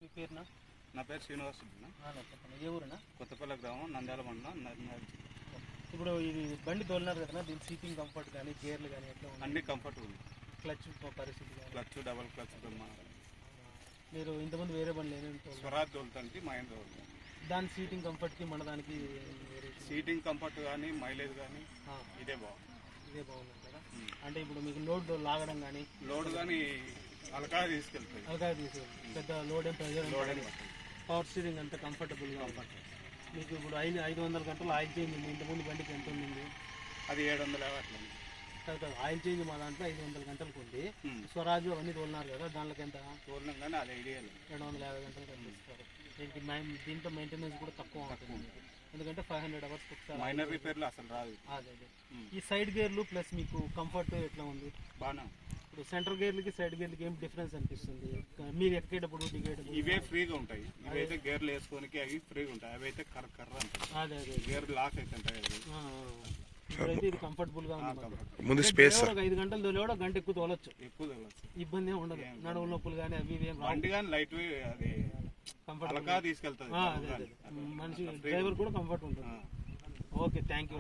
మీ పేరునా? నా పేరు శ్రీనివాస్. చెప్పండి. ఏ ఊరునా? కొత్తపల్లి గ్రామం, నంద్యాల మండలం, నర్మల్. ఇప్పుడు ఇది బండి తోలినారు కదా, దీని సీటింగ్ కంఫర్ట్ కానీ గేర్లు కానీ ఎట్లా ఉంది? అన్ని కంఫర్టబుల్. క్లచ్ పరిస్థితి కానీ? Clutch, double clutch. మీరు ఇంతకుముందు వేరే బండ్లు ఏమేమి తోలారు? స్వరాజ్ తోలుతానికి మహేంద్ర తోలుతాను. దాని సీటింగ్ కంఫర్ట్కి మన దానికి సీటింగ్ కంఫర్ట్ కానీ మైలేజ్ కానీ ఇదే బాగుంది. ఇదే బాగుంది కదా. అంటే ఇప్పుడు మీకు లోడ్ లాగడం కానీ లోడ్ కానీ అలకా తీసుకెళ్తాయి. అలాగే తీసుకెళ్ళి పెద్ద లోడ్ ఏం ప్రెజర్ లోడ్ పవర్ స్టీరింగ్ అంతా కంఫర్టబుల్గా ఉంటుంది. మీకు ఇప్పుడు 500 గంటలు ఆయిల్ చేంజ్ ఉంది. ఇంతకుముందు బండికి ఎంత ఉంది? అది 750 అట్లా. తర్వాత ఆయిల్ చేంజ్ మా దాంట్లో 500 గంటలకు ఉంది. స్వరాజు అవన్నీ తోలినారు కదా, దాంట్లోకి ఎంత? తోలినాం కానీ అది ఐడియా లేదు. 250 గంటలు కనిపిస్తారు. దీంట్లో మెయింటెనెన్స్ కూడా తక్కువ ఉంటుంది, ఎందుకంటే 500 అవర్స్ ఒకసారి. మైనర్ రిపేర్లు అసలు రాదు. అదే ఈ సైడ్ గేర్లు ప్లస్ మీకు కంఫర్ట్ ఎట్లా ఉంది? బాగా. ఇప్పుడు సెంటర్ గేర్లకి సైడ్ గేర్లకి ఏం డిఫరెన్స్ అనిపిస్తుంది మీరు ఎక్కేటప్పుడు దిగేటప్పుడు? ఇవే ఫ్రీగా ఉంటాయి. ఇవైతే గేర్లు వేసుకోనికి అవి ఫ్రీగా ఉంటాయి. అవి అయితే కర్ర ఉంటాయి. అదే గేర్ లాక్ అవుతుంటాయి. ఇప్పుడైతే ఇది కంఫర్టబుల్ గా ఉంది. ముందు స్పేస్ 5 గంటలు తోలేవాడు, గంట ఎక్కువ తోలొచ్చు. ఇబ్బంది ఉండదు. నడువుల నొప్పులు కానీ అవి ఇవి బండి కానీ లైట్ అది కంఫర్ట్ తీసుకెళ్తుంది. మనిషి డ్రైవర్ కూడా కంఫర్ట్ ఉంటుంది. Okay, thank you.